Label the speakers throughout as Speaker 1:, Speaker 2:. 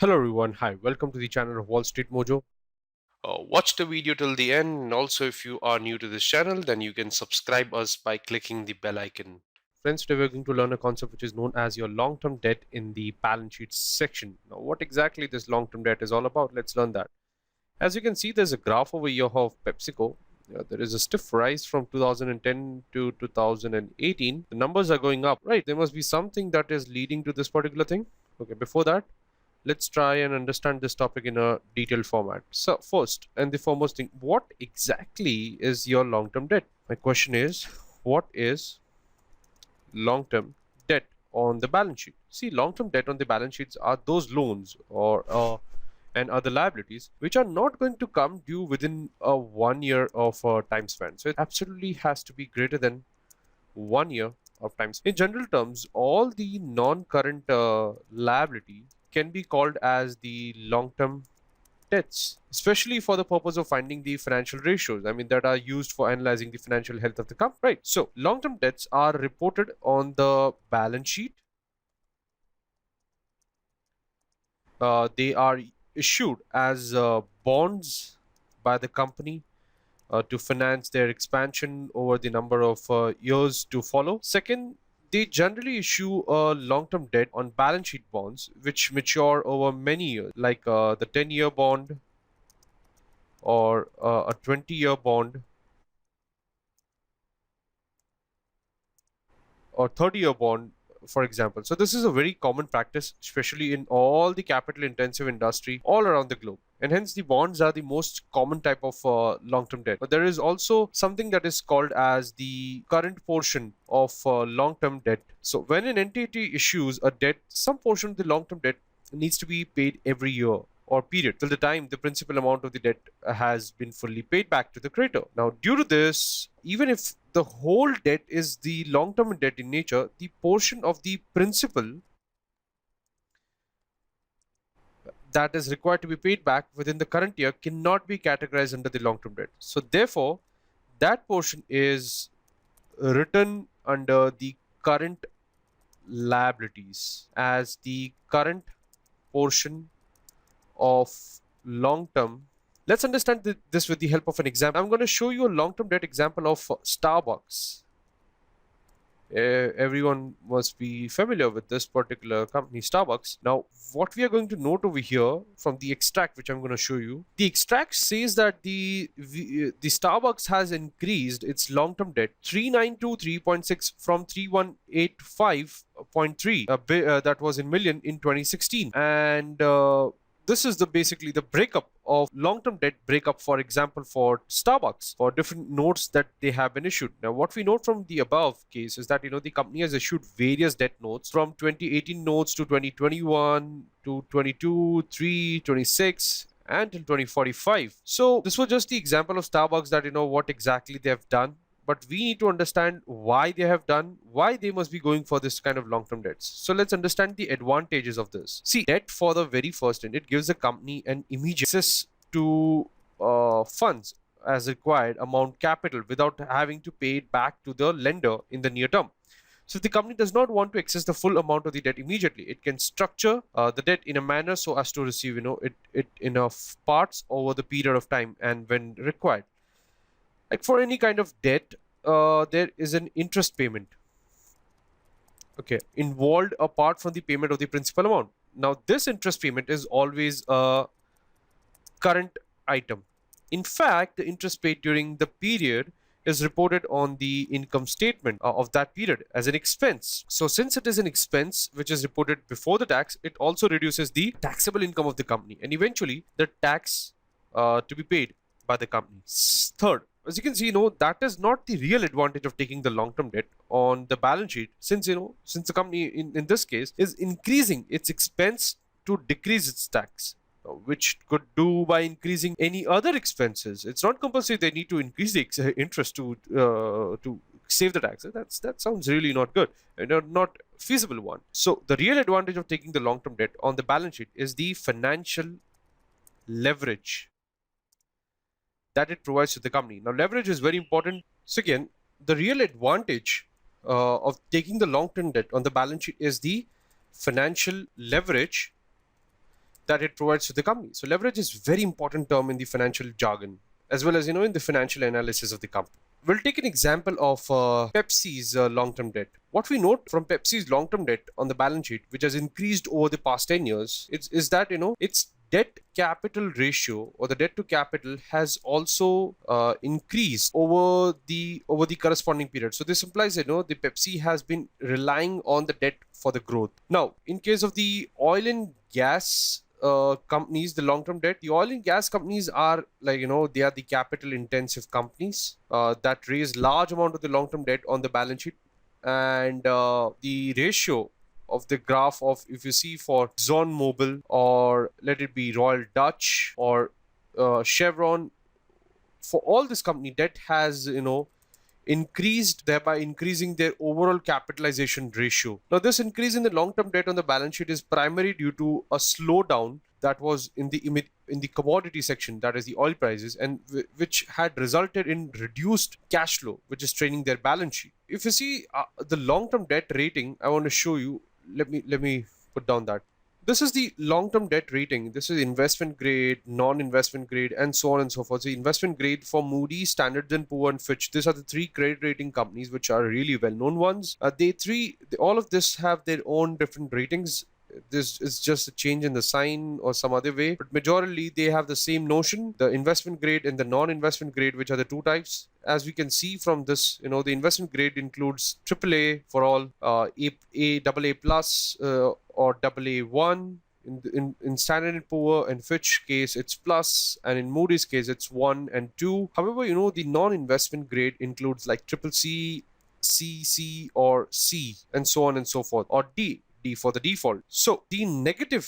Speaker 1: Hello everyone, hi, welcome to the channel of Wall Street Mojo. Watch the video till the end, and also if you are new to this channel, then you can subscribe us by clicking the bell icon. Friends, today we're going to learn a concept which is known as your long-term debt in the balance sheet section. Now, what exactly this long-term debt is all about, let's learn that. As you can see, there's a graph over here of PepsiCo. There is a stiff rise from 2010 to 2018. The numbers are going up, right? There must be something that is leading to this particular thing. Okay, before that, let's try and understand this topic in a detailed format. So first and the foremost thing, what exactly is your long-term debt? My question is, what is long-term debt on the balance sheet? See, long-term debt on the balance sheets are those loans or and other liabilities which are not going to come due within a 1 year of time span. So it absolutely has to be greater than 1 year of time. In general terms, all the non-current liability can be called as the long-term debts, especially for the purpose of finding the financial ratios. I mean, that are used for analyzing the financial health of the company. Right. So long-term debts are reported on the balance sheet. They are issued as bonds by the company to finance their expansion over the number of years to follow. Second, they generally issue a long-term debt on balance sheet bonds which mature over many years, like the 10-year bond or a 20-year bond or 30-year bond, for example. So this is a very common practice, especially in all the capital intensive industry all around the globe. And hence the bonds are the most common type of long-term debt. But there is also something that is called as the current portion of long-term debt. So when an entity issues a debt, some portion of the long-term debt needs to be paid every year or period till the time the principal amount of the debt has been fully paid back to the creditor. Now, due to this, even if the whole debt is the long-term debt in nature, the portion of the principal that is required to be paid back within the current year cannot be categorized under the long-term debt. So therefore, that portion is written under the current liabilities as the current portion of long-term. Let's understand this with the help of an example. I'm going to show you a long-term debt example of Starbucks. Everyone must be familiar with this particular company, Starbucks. Now, what we are going to note over here from the extract, which I'm going to show you, the extract says that the Starbucks has increased its long-term debt 3923.6 from 3185.3 that was in million in 2016, and this is the basically the breakup of long-term debt breakup, for example, for Starbucks for different notes that they have been issued. Now, what we note from the above case is that the company has issued various debt notes from 2018 notes to 2021 to 22, 3, 26 until 2045. So this was just the example of Starbucks that what exactly they have done, but we need to understand why they have done, why they must be going for this kind of long-term debts. So let's understand the advantages of this. See, debt for the very first, and it gives the company an immediate access to funds as required amount capital without having to pay it back to the lender in the near term. So if the company does not want to access the full amount of the debt immediately, it can structure the debt in a manner so as to receive it in parts over the period of time and when required. Like for any kind of debt, there is an interest payment, okay, involved apart from the payment of the principal amount. Now, this interest payment is always a current item. In fact, the interest paid during the period is reported on the income statement of that period as an expense. So since it is an expense which is reported before the tax, it also reduces the taxable income of the company and eventually the tax to be paid by the company. Third, as you can see, that is not the real advantage of taking the long-term debt on the balance sheet, since the company in this case is increasing its expense to decrease its tax, which could do by increasing any other expenses. It's not compulsory they need to increase the interest to save the tax. That sounds really not good and not feasible one. So the real advantage of taking the long-term debt on the balance sheet is the financial leverage that it provides to the company. Now, leverage is very important. So again, the real advantage of taking the long-term debt on the balance sheet is the financial leverage that it provides to the company. So leverage is very important term in the financial jargon, as well as in the financial analysis of the company. We'll take an example of Pepsi's long-term debt. What we note from Pepsi's long-term debt on the balance sheet, which has increased over the past 10 years, is that its debt capital ratio, or the debt to capital, has also increased over the corresponding period. So this implies the Pepsi has been relying on the debt for the growth. Now, in case of the oil and gas companies, the long-term debt, the oil and gas companies are they are the capital intensive companies that raise large amount of the long-term debt on the balance sheet. And the ratio of the graph of, if you see for ExxonMobil, or let it be Royal Dutch, or Chevron, for all this company, debt has increased, thereby increasing their overall capitalization ratio. Now, this increase in the long-term debt on the balance sheet is primarily due to a slowdown that was in the commodity section, that is the oil prices, and which had resulted in reduced cash flow, which is straining their balance sheet. If you see the long-term debt rating, I want to show you. Let me put down that. This is the long-term debt rating. This is investment grade, non-investment grade, and so on and so forth. The investment grade for Moody's, Standard & Poor, and Fitch. These are the three credit rating companies which are really well-known ones. All of this have their own different ratings. This is just a change in the sign or some other way, but majorly they have the same notion: the investment grade and the non-investment grade, which are the two types. As we can see from this, the investment grade includes AAA for all, AA plus, or AA1. In Standard & Poor and Fitch case, it's plus, and in Moody's case, it's 1 and 2. However, the non-investment grade includes like CCC, CC, or C, and so on and so forth, or D for the default. So the negative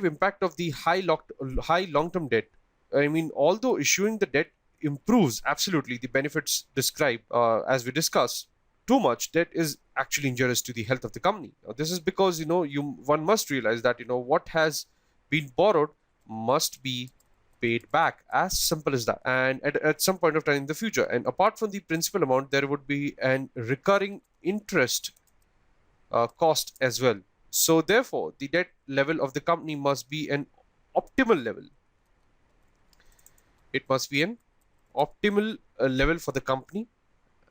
Speaker 1: impact of the high long-term debt, I mean, although issuing the debt improves absolutely the benefits described, as we discussed, too much debt is actually injurious to the health of the company. Now, this is because one must realize that what has been borrowed must be paid back, as simple as that, and at some point of time in the future. And apart from the principal amount, there would be an recurring interest cost as well. So therefore, the debt level of the company must be an optimal level. It must be an optimal level for the company,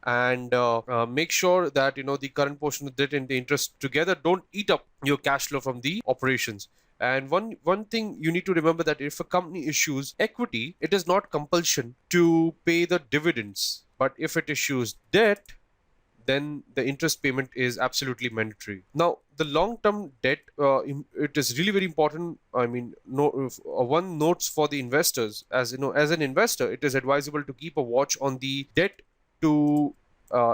Speaker 1: and make sure that the current portion of debt and the interest together don't eat up your cash flow from the operations. And one thing you need to remember, that if a company issues equity, it is not compulsion to pay the dividends, but if it issues debt, then the interest payment is absolutely mandatory. Now, the long-term debt, it is really very important. I mean, one notes for the investors, as as an investor, it is advisable to keep a watch on the debt to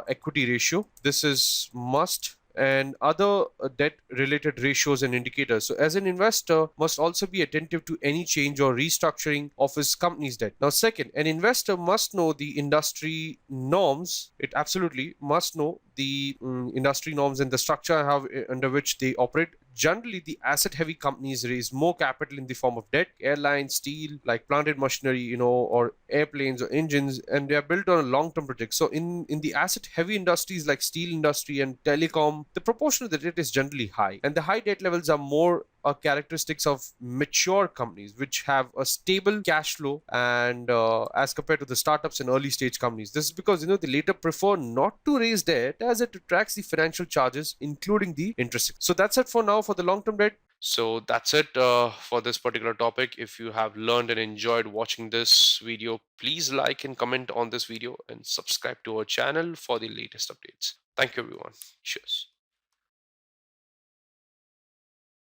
Speaker 1: equity ratio. This is must, and other debt related ratios and indicators. So as an investor, must also be attentive to any change or restructuring of his company's debt. Now, second, an investor must know the industry norms. It absolutely must know the industry norms and the structure under which they operate. Generally, the asset-heavy companies raise more capital in the form of debt. Airlines, steel, like planted machinery, or airplanes or engines, and they are built on a long-term project. So in the asset-heavy industries like steel industry and telecom, the proportion of the debt is generally high, and the high debt levels are more characteristics of mature companies which have a stable cash flow, and as compared to the startups and early stage companies. This is because they later prefer not to raise debt, as it attracts the financial charges, including the interest. So that's it for now for the long term debt. So that's it for this particular topic. If you have learned and enjoyed watching this video, please like and comment on this video and subscribe to our channel for the latest updates. Thank you, everyone. Cheers.